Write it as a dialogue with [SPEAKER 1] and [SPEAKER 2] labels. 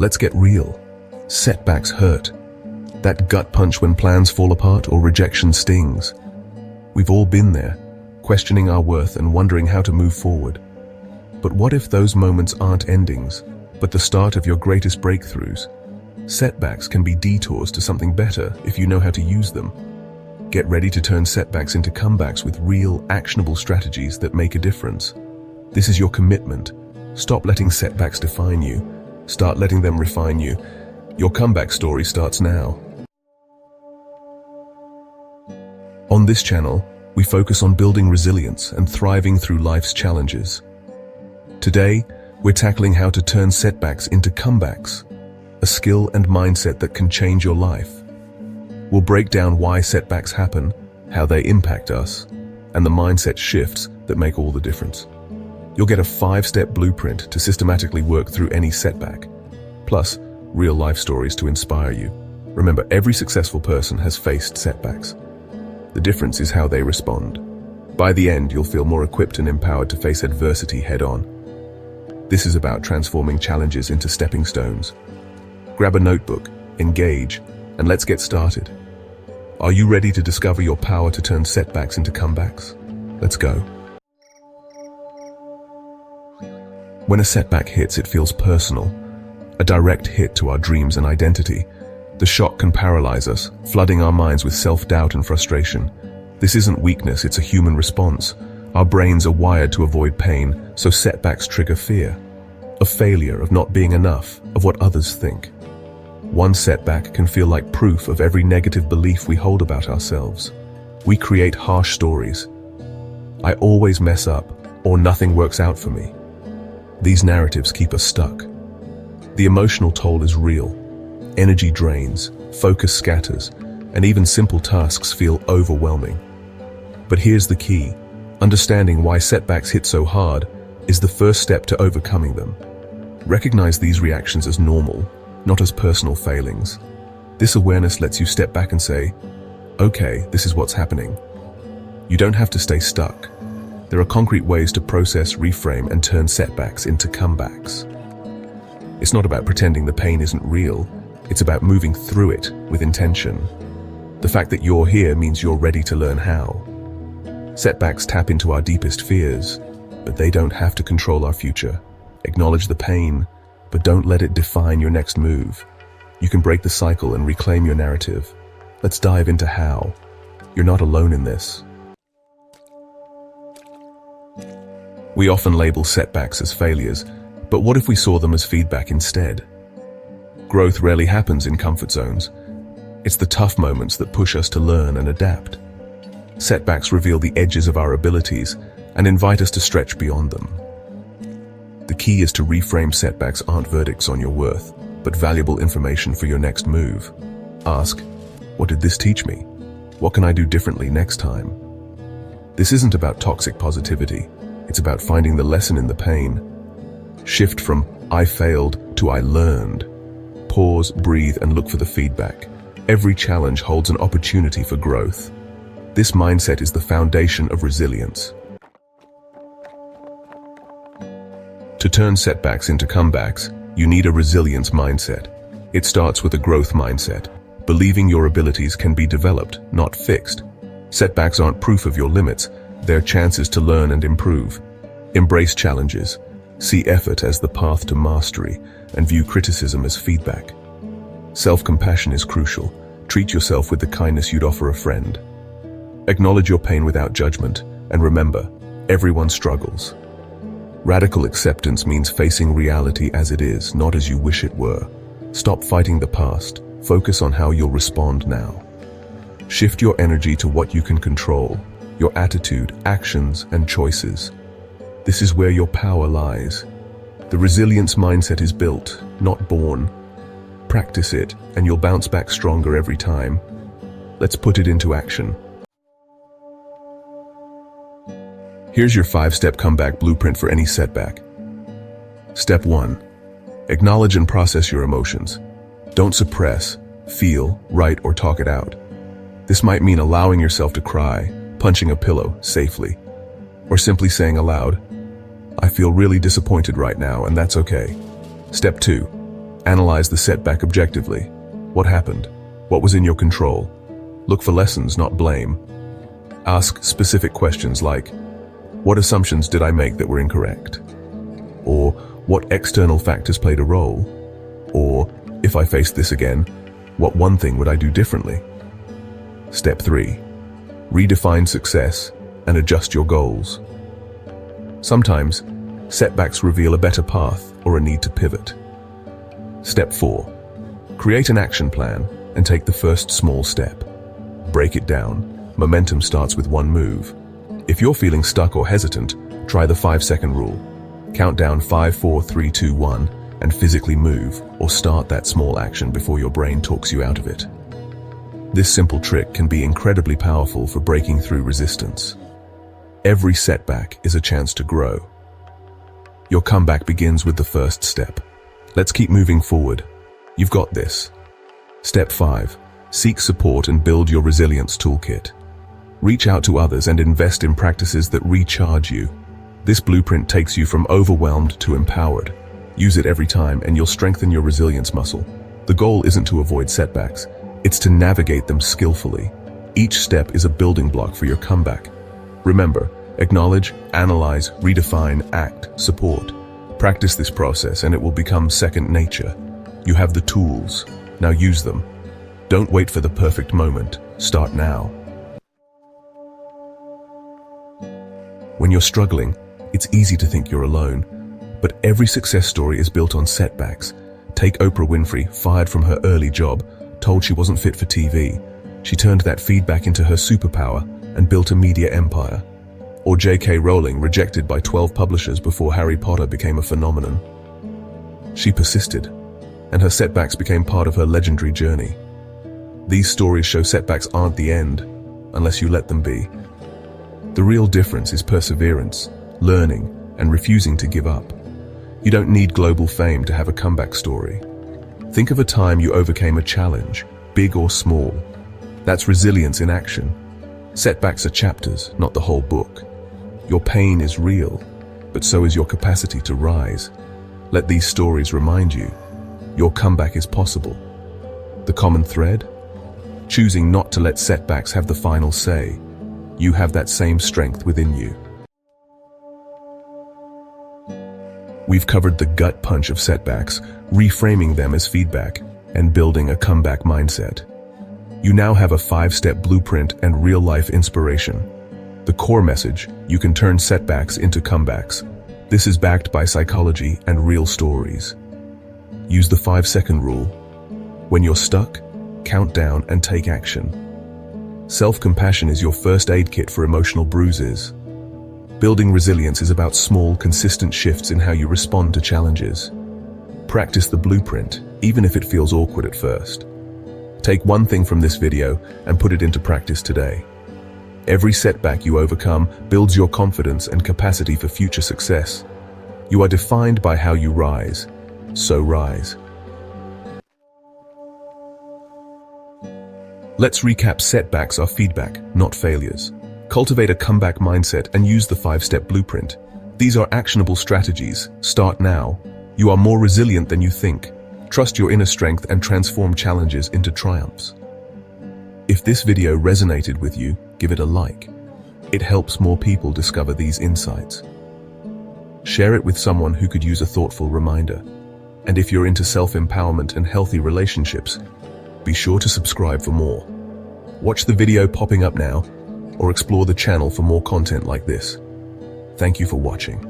[SPEAKER 1] Let's get real. Setbacks hurt. That gut punch when plans fall apart or rejection stings. We've all been there, questioning our worth and wondering how to move forward. But what if those moments aren't endings, but the start of your greatest breakthroughs? Setbacks can be detours to something better if you know how to use them. Get ready to turn setbacks into comebacks with real, actionable strategies that make a difference. This is your commitment. Stop letting setbacks define you. Start letting them refine you. Your comeback story starts now. On this channel, we focus on building resilience and thriving through life's challenges. Today, we're tackling how to turn setbacks into comebacks, a skill and mindset that can change your life. We'll break down why setbacks happen, how they impact us, and the mindset shifts that make all the difference. You'll get a 5-step blueprint to systematically work through any setback, plus real-life stories to inspire you. Remember, every successful person has faced setbacks. The difference is how they respond. By the end, you'll feel more equipped and empowered to face adversity head-on. This is about transforming challenges into stepping stones. Grab a notebook, engage, and let's get started. Are you ready to discover your power to turn setbacks into comebacks? Let's go. When a setback hits, it feels personal, a direct hit to our dreams and identity. The shock can paralyze us, flooding our minds with self-doubt and frustration. This isn't weakness, it's a human response. Our brains are wired to avoid pain, so setbacks trigger fear. Of failure, of not being enough, of what others think. One setback can feel like proof of every negative belief we hold about ourselves. We create harsh stories. I always mess up, or nothing works out for me. These narratives keep us stuck. The emotional toll is real. Energy drains, focus scatters, and even simple tasks feel overwhelming. But here's the key. Understanding why setbacks hit so hard is the first step to overcoming them. Recognize these reactions as normal, not as personal failings. This awareness lets you step back and say, okay, this is what's happening. You don't have to stay stuck. There are concrete ways to process, reframe, and turn setbacks into comebacks. It's not about pretending the pain isn't real. It's about moving through it with intention. The fact that you're here means you're ready to learn how. Setbacks tap into our deepest fears, but they don't have to control our future. Acknowledge the pain, but don't let it define your next move. You can break the cycle and reclaim your narrative. Let's dive into how. You're not alone in this. We often label setbacks as failures, but what if we saw them as feedback instead? Growth rarely happens in comfort zones. It's the tough moments that push us to learn and adapt. Setbacks reveal the edges of our abilities and invite us to stretch beyond them. The key is to reframe setbacks aren't verdicts on your worth, but valuable information for your next move. Ask, what did this teach me? What can I do differently next time? This isn't about toxic positivity. It's about finding the lesson in the pain. Shift from I failed to I learned. Pause, breathe, and look for the feedback. Every challenge holds an opportunity for growth. This mindset is the foundation of resilience. To turn setbacks into comebacks, you need a resilience mindset. It starts with a growth mindset, believing your abilities can be developed, not fixed. Setbacks aren't proof of your limits, they're chances to learn and improve. Embrace challenges. See effort as the path to mastery, and view criticism as feedback. Self-compassion is crucial. Treat yourself with the kindness you'd offer a friend. Acknowledge your pain without judgment, and remember, everyone struggles. Radical acceptance means facing reality as it is, not as you wish it were. Stop fighting the past. Focus on how you'll respond now. Shift your energy to what you can control, your attitude, actions, and choices. This is where your power lies. The resilience mindset is built, not born. Practice it, and you'll bounce back stronger every time. Let's put it into action. Here's your 5-step comeback blueprint for any setback. Step 1. Acknowledge and process your emotions. Don't suppress, feel, write, or talk it out. This might mean allowing yourself to cry, punching a pillow safely, or simply saying aloud, I feel really disappointed right now, and that's okay. Step 2. Analyze the setback objectively. What happened? What was in your control? Look for lessons, not blame. Ask specific questions like, what assumptions did I make that were incorrect? Or, what external factors played a role? Or, if I faced this again, what one thing would I do differently? Step 3. Redefine success and adjust your goals. Sometimes, setbacks reveal a better path or a need to pivot. Step 4. Create an action plan and take the first small step. Break it down. Momentum starts with one move. If you're feeling stuck or hesitant, try the 5-second rule. Count down 5, 4, 3, 2, 1 and physically move or start that small action before your brain talks you out of it. This simple trick can be incredibly powerful for breaking through resistance. Every setback is a chance to grow. Your comeback begins with the first step. Let's keep moving forward. You've got this. Step 5. Seek support and build your resilience toolkit. Reach out to others and invest in practices that recharge you. This blueprint takes you from overwhelmed to empowered. Use it every time and you'll strengthen your resilience muscle. The goal isn't to avoid setbacks, it's to navigate them skillfully. Each step is a building block for your comeback. Remember, acknowledge, analyze, redefine, act, support. Practice this process and it will become second nature. You have the tools. Now use them. Don't wait for the perfect moment. Start now. When you're struggling, it's easy to think you're alone. But every success story is built on setbacks. Take Oprah Winfrey, fired from her early job, told she wasn't fit for TV. She turned that feedback into her superpower and built a media empire. Or J.K. Rowling, rejected by 12 publishers before Harry Potter became a phenomenon. She persisted, and her setbacks became part of her legendary journey. These stories show setbacks aren't the end, unless you let them be. The real difference is perseverance, learning, and refusing to give up. You don't need global fame to have a comeback story. Think of a time you overcame a challenge, big or small. That's resilience in action. Setbacks are chapters, not the whole book. Your pain is real, but so is your capacity to rise. Let these stories remind you, your comeback is possible. The common thread? Choosing not to let setbacks have the final say. You have that same strength within you. We've covered the gut punch of setbacks, reframing them as feedback, and building a comeback mindset. You now have a 5-step blueprint and real-life inspiration. The core message: you can turn setbacks into comebacks. This is backed by psychology and real stories. Use the 5-second rule. When you're stuck, count down and take action. Self-compassion is your first aid kit for emotional bruises. Building resilience is about small, consistent shifts in how you respond to challenges. Practice the blueprint, even if it feels awkward at first. Take one thing from this video and put it into practice today. Every setback you overcome builds your confidence and capacity for future success. You are defined by how you rise, so rise. Let's recap: setbacks are feedback, not failures. Cultivate a comeback mindset and use the 5-step blueprint. These are actionable strategies. Start now. You are more resilient than you think. Trust your inner strength and transform challenges into triumphs. If this video resonated with you, give it a like. It helps more people discover these insights. Share it with someone who could use a thoughtful reminder. And if you're into self-empowerment and healthy relationships, be sure to subscribe for more. Watch the video popping up now, or explore the channel for more content like this. Thank you for watching.